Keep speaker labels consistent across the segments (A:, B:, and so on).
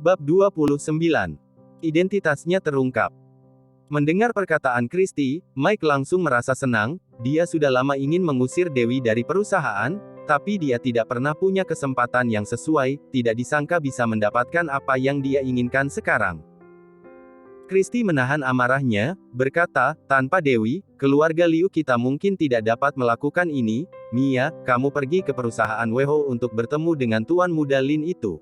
A: Bab 29. Identitasnya terungkap. Mendengar perkataan Christy, Mike langsung merasa senang. Dia sudah lama ingin mengusir Dewi dari perusahaan, tapi dia tidak pernah punya kesempatan yang sesuai, tidak disangka bisa mendapatkan apa yang dia inginkan sekarang. Christy menahan amarahnya, berkata, tanpa Dewi, keluarga Liu kita mungkin tidak dapat melakukan ini. Mia, kamu pergi ke perusahaan Weho untuk bertemu dengan Tuan Muda Lin itu.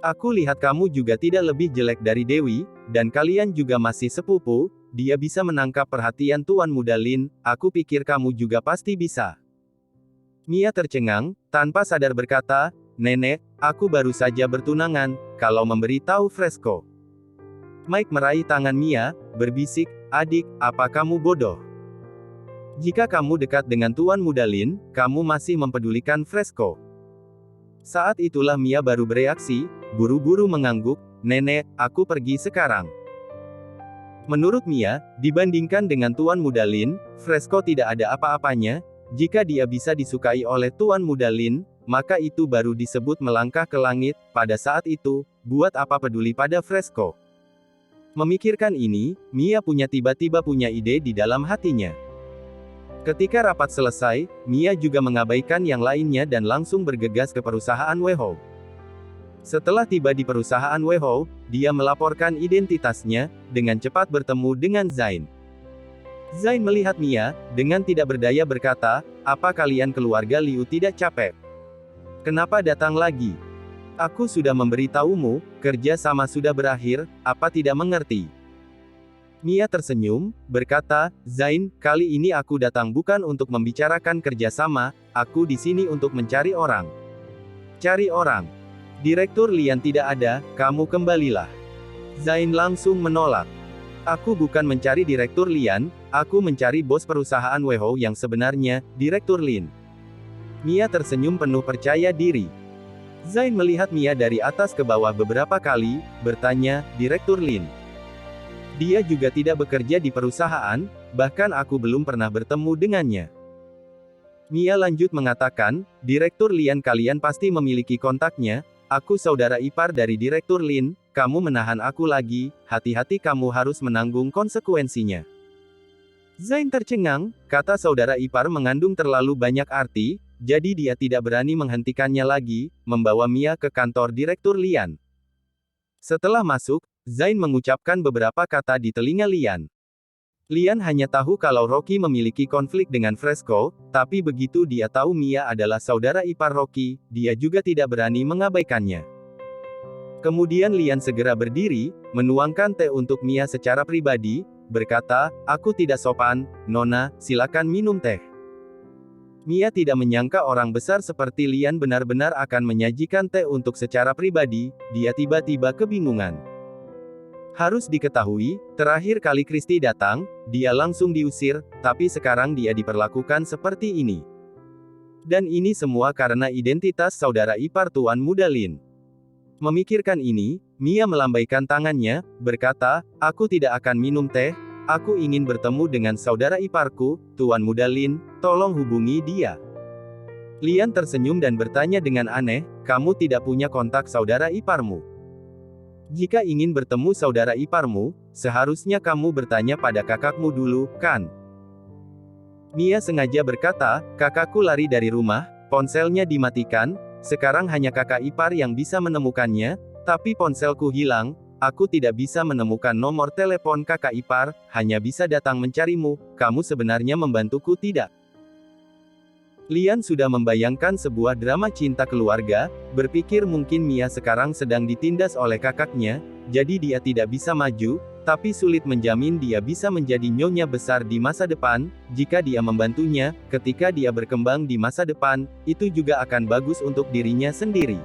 A: Aku lihat kamu juga tidak lebih jelek dari Dewi, dan kalian juga masih sepupu, dia bisa menangkap perhatian Tuan Muda Lin, aku pikir kamu juga pasti bisa. Mia tercengang, tanpa sadar berkata, Nenek, aku baru saja bertunangan, kalau memberi tahu Fresco. Mike meraih tangan Mia, berbisik, adik, apa kamu bodoh? Jika kamu dekat dengan Tuan Muda Lin, kamu masih mempedulikan Fresco. Saat itulah Mia baru bereaksi, buru-buru mengangguk, Nenek, aku pergi sekarang. Menurut Mia, dibandingkan dengan Tuan Muda Lin, Fresco tidak ada apa-apanya. Jika dia bisa disukai oleh Tuan Muda Lin, maka itu baru disebut melangkah ke langit. Pada saat itu, buat apa peduli pada Fresco? Memikirkan ini, Mia tiba-tiba punya ide di dalam hatinya. Ketika rapat selesai, Mia juga mengabaikan yang lainnya dan langsung bergegas ke perusahaan Weho. Setelah tiba di perusahaan Weho, dia melaporkan identitasnya, dengan cepat bertemu dengan Zain. Zain melihat Mia, dengan tidak berdaya berkata, apa kalian keluarga Liu tidak capek? Kenapa datang lagi? Aku sudah memberitahumu, kerja sama sudah berakhir, apa tidak mengerti? Mia tersenyum, berkata, Zain, kali ini aku datang bukan untuk membicarakan kerjasama, aku di sini untuk mencari orang. Cari orang. Direktur Lian tidak ada, kamu kembalilah. Zain langsung menolak. Aku bukan mencari Direktur Lian, aku mencari bos perusahaan Weho yang sebenarnya, Direktur Lin. Mia tersenyum penuh percaya diri. Zain melihat Mia dari atas ke bawah beberapa kali, bertanya, Direktur Lin. Dia juga tidak bekerja di perusahaan, bahkan aku belum pernah bertemu dengannya. Mia lanjut mengatakan, Direktur Lian kalian pasti memiliki kontaknya, aku saudara ipar dari Direktur Lin, kamu menahan aku lagi, hati-hati kamu harus menanggung konsekuensinya. Zain tercengang, kata saudara ipar mengandung terlalu banyak arti, jadi dia tidak berani menghentikannya lagi, membawa Mia ke kantor Direktur Lian. Setelah masuk, Zain mengucapkan beberapa kata di telinga Lian. Lian hanya tahu kalau Rocky memiliki konflik dengan Fresco, tapi begitu dia tahu Mia adalah saudara ipar Rocky, dia juga tidak berani mengabaikannya. Kemudian Lian segera berdiri, menuangkan teh untuk Mia secara pribadi, berkata, aku tidak sopan, Nona, silakan minum teh. Mia tidak menyangka orang besar seperti Lian benar-benar akan menyajikan teh untuk secara pribadi, dia tiba-tiba kebingungan. Harus diketahui, terakhir kali Christy datang, dia langsung diusir, tapi sekarang dia diperlakukan seperti ini. Dan ini semua karena identitas saudara ipar Tuan Muda Lin. Memikirkan ini, Mia melambaikan tangannya, berkata, aku tidak akan minum teh, aku ingin bertemu dengan saudara iparku, Tuan Muda Lin, tolong hubungi dia. Lian tersenyum dan bertanya dengan aneh, kamu tidak punya kontak saudara iparmu? Jika ingin bertemu saudara iparmu, seharusnya kamu bertanya pada kakakmu dulu, kan? Mia sengaja berkata, kakakku lari dari rumah, ponselnya dimatikan, sekarang hanya kakak ipar yang bisa menemukannya, tapi ponselku hilang, aku tidak bisa menemukan nomor telepon kakak ipar, hanya bisa datang mencarimu, kamu sebenarnya membantuku tidak? Lian sudah membayangkan sebuah drama cinta keluarga, berpikir mungkin Mia sekarang sedang ditindas oleh kakaknya, jadi dia tidak bisa maju, tapi sulit menjamin dia bisa menjadi nyonya besar di masa depan, jika dia membantunya, ketika dia berkembang di masa depan, itu juga akan bagus untuk dirinya sendiri.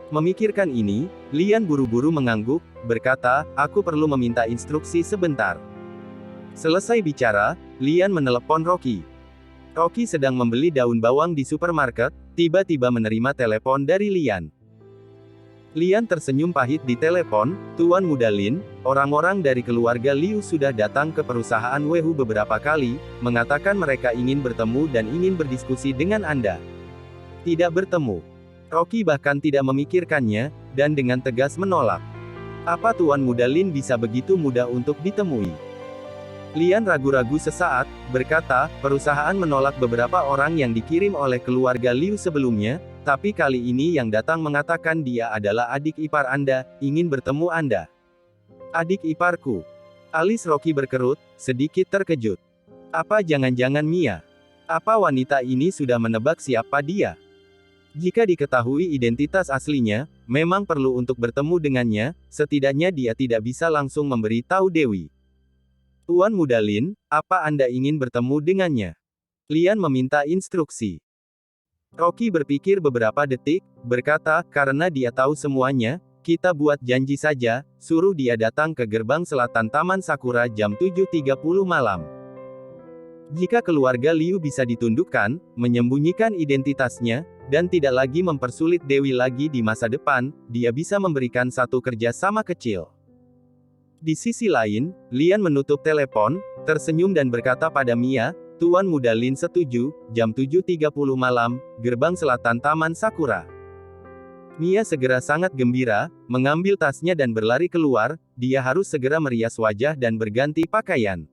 A: Memikirkan ini, Lian buru-buru mengangguk, berkata, aku perlu meminta instruksi sebentar. Selesai bicara, Lian menelepon Rocky. Rocky sedang membeli daun bawang di supermarket, tiba-tiba menerima telepon dari Lian. Lian tersenyum pahit di telepon, Tuan Muda Lin, orang-orang dari keluarga Liu sudah datang ke perusahaan Wehu beberapa kali, mengatakan mereka ingin bertemu dan ingin berdiskusi dengan Anda. Tidak bertemu. Rocky bahkan tidak memikirkannya, dan dengan tegas menolak. Apa Tuan Muda Lin bisa begitu mudah untuk ditemui? Lian ragu-ragu sesaat, berkata, perusahaan menolak beberapa orang yang dikirim oleh keluarga Liu sebelumnya, tapi kali ini yang datang mengatakan dia adalah adik ipar Anda, ingin bertemu Anda. Adik iparku. Alis Rocky berkerut, sedikit terkejut. Apa jangan-jangan Mia? Apa wanita ini sudah menebak siapa dia? Jika diketahui identitas aslinya, memang perlu untuk bertemu dengannya, setidaknya dia tidak bisa langsung memberi tahu Dewi. Tuan Muda Lin, apa Anda ingin bertemu dengannya? Lian meminta instruksi. Rocky berpikir beberapa detik, berkata, karena dia tahu semuanya, kita buat janji saja, suruh dia datang ke gerbang selatan Taman Sakura jam 7.30 malam. Jika keluarga Liu bisa ditundukkan, menyembunyikan identitasnya, dan tidak lagi mempersulit Dewi lagi di masa depan, dia bisa memberikan satu kerjasama kecil. Di sisi lain, Lian menutup telepon, tersenyum dan berkata pada Mia, Tuan Muda Lin setuju, jam 7.30 malam, gerbang selatan Taman Sakura. Mia segera sangat gembira, mengambil tasnya dan berlari keluar, dia harus segera merias wajah dan berganti pakaian.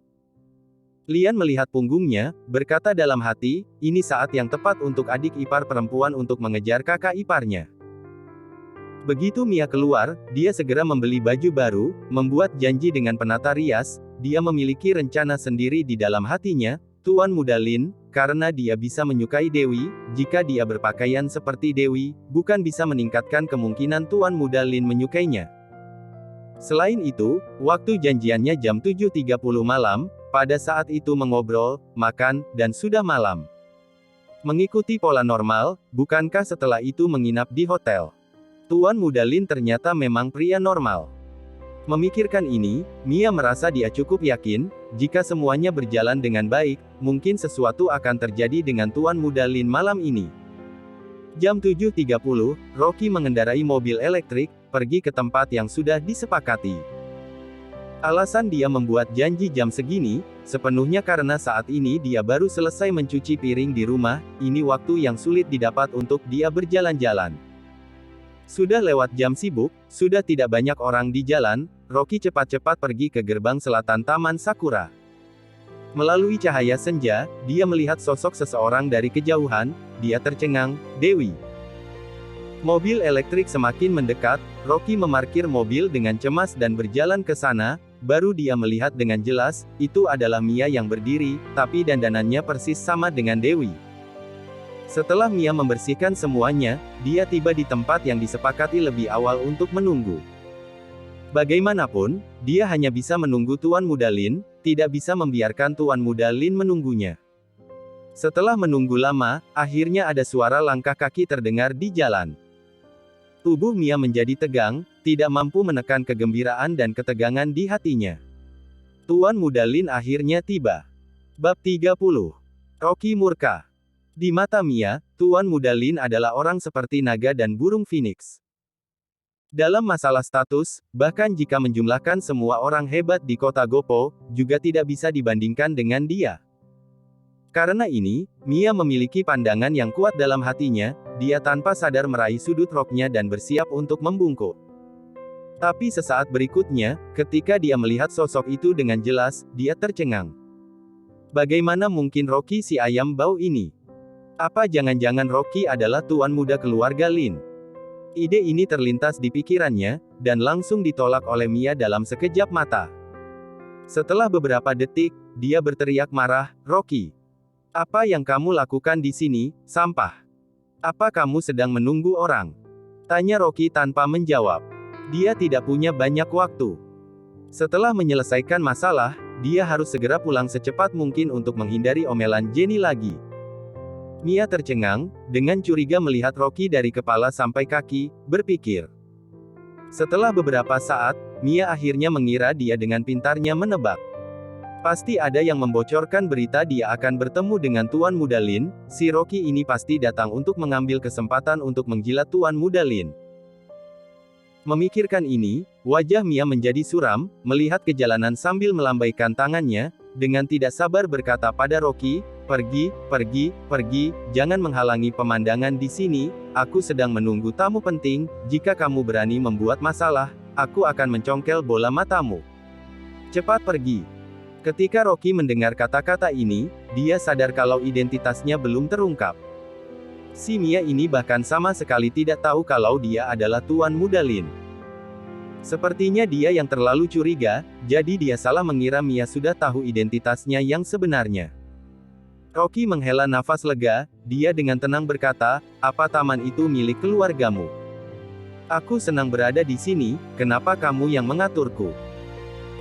A: Lian melihat punggungnya, berkata dalam hati, ini saat yang tepat untuk adik ipar perempuan untuk mengejar kakak iparnya. Begitu Mia keluar, dia segera membeli baju baru, membuat janji dengan penata rias, dia memiliki rencana sendiri di dalam hatinya, Tuan Muda Lin, karena dia bisa menyukai Dewi, jika dia berpakaian seperti Dewi, bukan bisa meningkatkan kemungkinan Tuan Muda Lin menyukainya. Selain itu, waktu janjiannya jam 7.30 malam, pada saat itu mengobrol, makan, dan sudah malam. Mengikuti pola normal, bukankah setelah itu menginap di hotel? Tuan Muda Lin ternyata memang pria normal. Memikirkan ini, Mia merasa dia cukup yakin, jika semuanya berjalan dengan baik, mungkin sesuatu akan terjadi dengan Tuan Muda Lin malam ini. Jam 7.30, Rocky mengendarai mobil elektrik, pergi ke tempat yang sudah disepakati. Alasan dia membuat janji jam segini, sepenuhnya karena saat ini dia baru selesai mencuci piring di rumah, ini waktu yang sulit didapat untuk dia berjalan-jalan. Sudah lewat jam sibuk, sudah tidak banyak orang di jalan, Rocky cepat-cepat pergi ke gerbang selatan Taman Sakura. Melalui cahaya senja, dia melihat sosok seseorang dari kejauhan, dia tercengang, Dewi. Mobil elektrik semakin mendekat, Rocky memarkir mobil dengan cemas dan berjalan ke sana, baru dia melihat dengan jelas, itu adalah Mia yang berdiri, tapi dandanannya persis sama dengan Dewi. Setelah Mia membersihkan semuanya, dia tiba di tempat yang disepakati lebih awal untuk menunggu. Bagaimanapun, dia hanya bisa menunggu Tuan Muda Lin, tidak bisa membiarkan Tuan Muda Lin menunggunya. Setelah menunggu lama, akhirnya ada suara langkah kaki terdengar di jalan. Tubuh Mia menjadi tegang, tidak mampu menekan kegembiraan dan ketegangan di hatinya. Tuan Muda Lin akhirnya tiba. Bab 30. Rocky murka. Di mata Mia, Tuan Muda Lin adalah orang seperti naga dan burung phoenix. Dalam masalah status, bahkan jika menjumlahkan semua orang hebat di kota Gopo, juga tidak bisa dibandingkan dengan dia. Karena ini, Mia memiliki pandangan yang kuat dalam hatinya, dia tanpa sadar meraih sudut roknya dan bersiap untuk membungkuk. Tapi sesaat berikutnya, ketika dia melihat sosok itu dengan jelas, dia tercengang. Bagaimana mungkin Rocky si ayam bau ini? Apa jangan-jangan Rocky adalah tuan muda keluarga Lin? Ide ini terlintas di pikirannya, dan langsung ditolak oleh Mia dalam sekejap mata. Setelah beberapa detik, dia berteriak marah, Rocky. Apa yang kamu lakukan di sini, sampah? Apa kamu sedang menunggu orang? Tanya Rocky tanpa menjawab. Dia tidak punya banyak waktu. Setelah menyelesaikan masalah, dia harus segera pulang secepat mungkin untuk menghindari omelan Jenny lagi. Mia tercengang, dengan curiga melihat Rocky dari kepala sampai kaki, berpikir. Setelah beberapa saat, Mia akhirnya mengira dia dengan pintarnya menebak. Pasti ada yang membocorkan berita dia akan bertemu dengan Tuan Muda Lin, si Rocky ini pasti datang untuk mengambil kesempatan untuk menjilat Tuan Muda Lin. Memikirkan ini, wajah Mia menjadi suram, melihat kejalanan sambil melambaikan tangannya, dengan tidak sabar berkata pada Rocky, pergi, pergi, pergi, jangan menghalangi pemandangan di sini, aku sedang menunggu tamu penting, jika kamu berani membuat masalah, aku akan mencongkel bola matamu. Cepat pergi. Ketika Rocky mendengar kata-kata ini, dia sadar kalau identitasnya belum terungkap. Si Mia ini bahkan sama sekali tidak tahu kalau dia adalah Tuan Muda Lin. Sepertinya dia yang terlalu curiga, jadi dia salah mengira Mia sudah tahu identitasnya yang sebenarnya. Rocky menghela nafas lega, dia dengan tenang berkata, "Apa taman itu milik keluargamu? Aku senang berada di sini, kenapa kamu yang mengaturku?"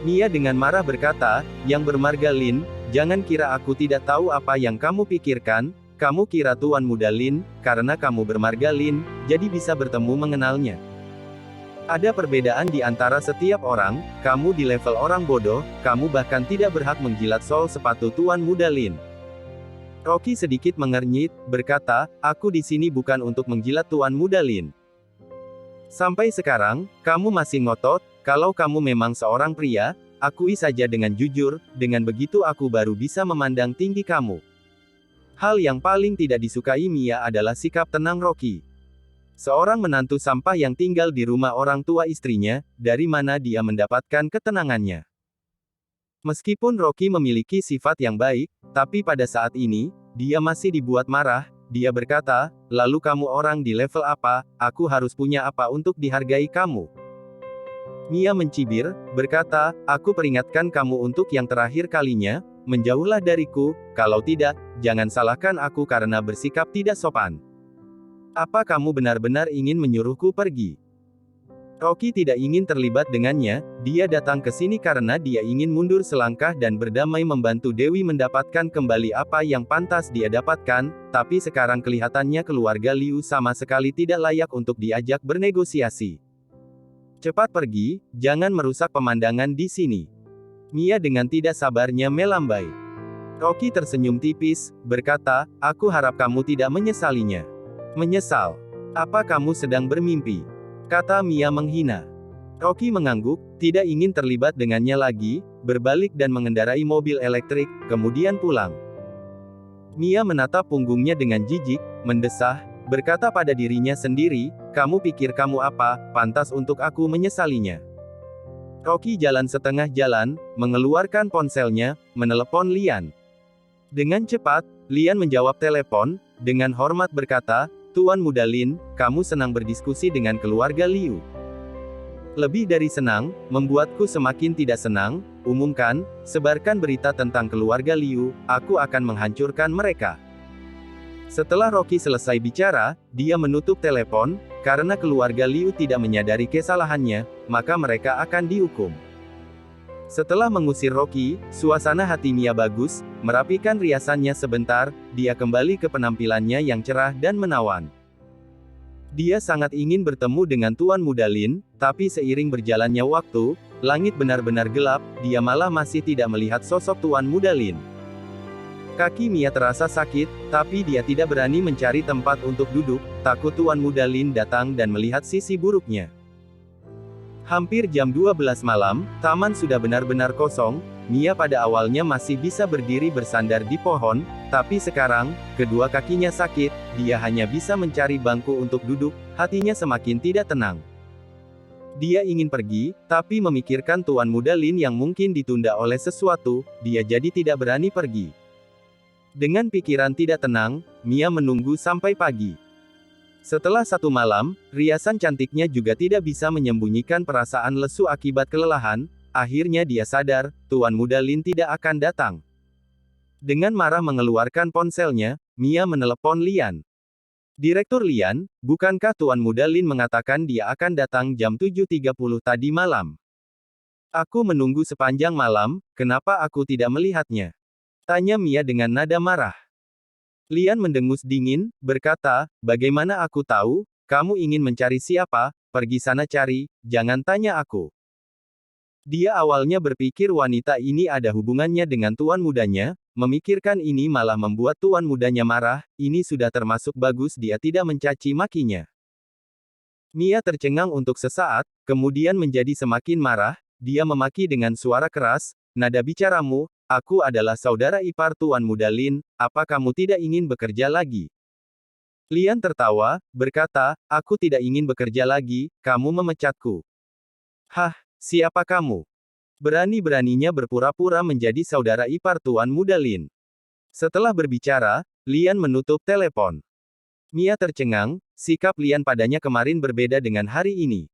A: Mia dengan marah berkata, "Yang bermarga Lin, jangan kira aku tidak tahu apa yang kamu pikirkan, kamu kira Tuan Muda Lin, karena kamu bermarga Lin, jadi bisa bertemu mengenalnya. Ada perbedaan di antara setiap orang, kamu di level orang bodoh, kamu bahkan tidak berhak menjilat sol sepatu Tuan Muda Lin." Rocky sedikit mengernyit, berkata, "Aku di sini bukan untuk menjilat Tuan Muda Lin. Sampai sekarang, kamu masih ngotot, kalau kamu memang seorang pria, akui saja dengan jujur, dengan begitu aku baru bisa memandang tinggi kamu." Hal yang paling tidak disukai Mia adalah sikap tenang Rocky. Seorang menantu sampah yang tinggal di rumah orang tua istrinya, dari mana dia mendapatkan ketenangannya? Meskipun Rocky memiliki sifat yang baik, tapi pada saat ini, dia masih dibuat marah. Dia berkata, "Lalu kamu orang di level apa, aku harus punya apa untuk dihargai kamu?" Mia mencibir, berkata, "Aku peringatkan kamu untuk yang terakhir kalinya, menjauhlah dariku, kalau tidak, jangan salahkan aku karena bersikap tidak sopan. Apa kamu benar-benar ingin menyuruhku pergi?" Rocky tidak ingin terlibat dengannya, dia datang ke sini karena dia ingin mundur selangkah dan berdamai membantu Dewi mendapatkan kembali apa yang pantas dia dapatkan, tapi sekarang kelihatannya keluarga Liu sama sekali tidak layak untuk diajak bernegosiasi. "Cepat pergi, jangan merusak pemandangan di sini." Mia dengan tidak sabarnya melambai. Rocky tersenyum tipis, berkata, "Aku harap kamu tidak menyesalinya." "Menyesal? Apa kamu sedang bermimpi?" kata Mia menghina. Rocky mengangguk, tidak ingin terlibat dengannya lagi, berbalik dan mengendarai mobil elektrik, kemudian pulang. Mia menatap punggungnya dengan jijik, mendesah, berkata pada dirinya sendiri, "Kamu pikir kamu apa, pantas untuk aku menyesalinya?" Rocky jalan setengah jalan, mengeluarkan ponselnya, menelepon Lian. Dengan cepat, Lian menjawab telepon, dengan hormat berkata, "Tuan Muda Lin, kamu senang berdiskusi dengan keluarga Liu." "Lebih dari senang, membuatku semakin tidak senang. Umumkan, sebarkan berita tentang keluarga Liu, aku akan menghancurkan mereka." Setelah Rocky selesai bicara, dia menutup telepon, karena keluarga Liu tidak menyadari kesalahannya, maka mereka akan dihukum. Setelah mengusir Rocky, suasana hati Mia bagus, merapikan riasannya sebentar, dia kembali ke penampilannya yang cerah dan menawan. Dia sangat ingin bertemu dengan Tuan Muda Lin, tapi seiring berjalannya waktu, langit benar-benar gelap, dia malah masih tidak melihat sosok Tuan Muda Lin. Kaki Mia terasa sakit, tapi dia tidak berani mencari tempat untuk duduk, takut Tuan Muda Lin datang dan melihat sisi buruknya. Hampir jam 12 malam, taman sudah benar-benar kosong. Mia pada awalnya masih bisa berdiri bersandar di pohon, tapi sekarang, kedua kakinya sakit, dia hanya bisa mencari bangku untuk duduk, hatinya semakin tidak tenang. Dia ingin pergi, tapi memikirkan Tuan Muda Lin yang mungkin ditunda oleh sesuatu, dia jadi tidak berani pergi. Dengan pikiran tidak tenang, Mia menunggu sampai pagi. Setelah satu malam, riasan cantiknya juga tidak bisa menyembunyikan perasaan lesu akibat kelelahan. Akhirnya dia sadar, Tuan Muda Lin tidak akan datang. Dengan marah mengeluarkan ponselnya, Mia menelepon Lian. "Direktur Lian, bukankah Tuan Muda Lin mengatakan dia akan datang jam 7.30 tadi malam? Aku menunggu sepanjang malam, kenapa aku tidak melihatnya?" tanya Mia dengan nada marah. Lian mendengus dingin, berkata, "Bagaimana aku tahu, kamu ingin mencari siapa, pergi sana cari, jangan tanya aku." Dia awalnya berpikir wanita ini ada hubungannya dengan tuan mudanya, memikirkan ini malah membuat tuan mudanya marah, ini sudah termasuk bagus dia tidak mencaci makinya. Mia tercengang untuk sesaat, kemudian menjadi semakin marah, dia memaki dengan suara keras, "Nada bicaramu, aku adalah saudara ipar Tuan Muda Lin, apa kamu tidak ingin bekerja lagi?" Lian tertawa, berkata, aku tidak ingin bekerja lagi, kamu memecatku. Hah, siapa kamu? Berani-beraninya berpura-pura menjadi saudara ipar Tuan Muda Lin. Setelah berbicara, Lian menutup telepon. Mia tercengang, sikap Lian padanya kemarin berbeda dengan hari ini.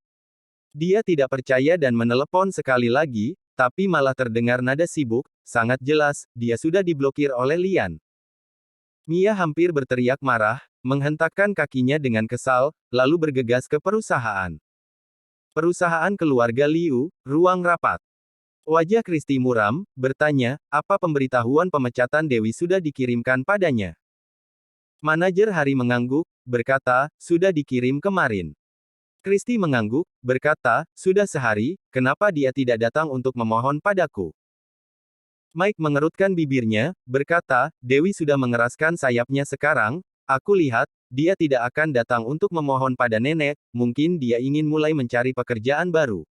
A: Dia tidak percaya dan menelepon sekali lagi, tapi malah terdengar nada sibuk, sangat jelas, dia sudah diblokir oleh Lian. Mia hampir berteriak marah, menghentakkan kakinya dengan kesal, lalu bergegas ke perusahaan. Perusahaan keluarga Liu, ruang rapat. Wajah Kristi muram, bertanya, apa pemberitahuan pemecatan Dewi sudah dikirimkan padanya? Manajer Hari mengangguk, berkata, sudah dikirim kemarin. Kristi mengangguk, berkata, sudah sehari, kenapa dia tidak datang untuk memohon padaku? Mike mengerutkan bibirnya, berkata, Dewi sudah mengeraskan sayapnya sekarang, aku lihat, dia tidak akan datang untuk memohon pada nenek, mungkin dia ingin mulai mencari pekerjaan baru.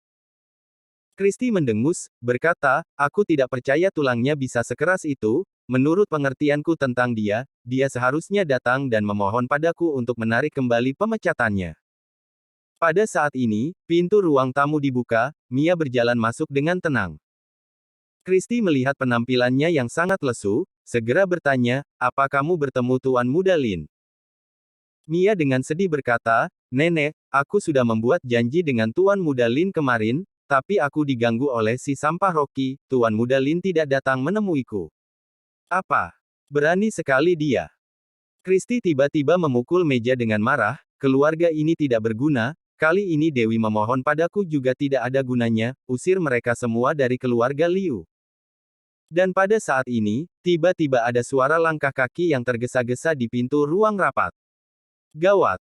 A: Kristi mendengus, berkata, aku tidak percaya tulangnya bisa sekeras itu, menurut pengertianku tentang dia, dia seharusnya datang dan memohon padaku untuk menarik kembali pemecatannya. Pada saat ini, pintu ruang tamu dibuka, Mia berjalan masuk dengan tenang. Kristi melihat penampilannya yang sangat lesu, segera bertanya, apa kamu bertemu Tuan Muda Lin? Mia dengan sedih berkata, Nenek, aku sudah membuat janji dengan Tuan Muda Lin kemarin, tapi aku diganggu oleh si sampah Rocky, Tuan Muda Lin tidak datang menemuiku. Apa? Berani sekali dia. Kristi tiba-tiba memukul meja dengan marah, keluarga ini tidak berguna, kali ini Dewi memohon padaku juga tidak ada gunanya, usir mereka semua dari keluarga Liu. Dan pada saat ini, tiba-tiba ada suara langkah kaki yang tergesa-gesa di pintu ruang rapat. Gawat!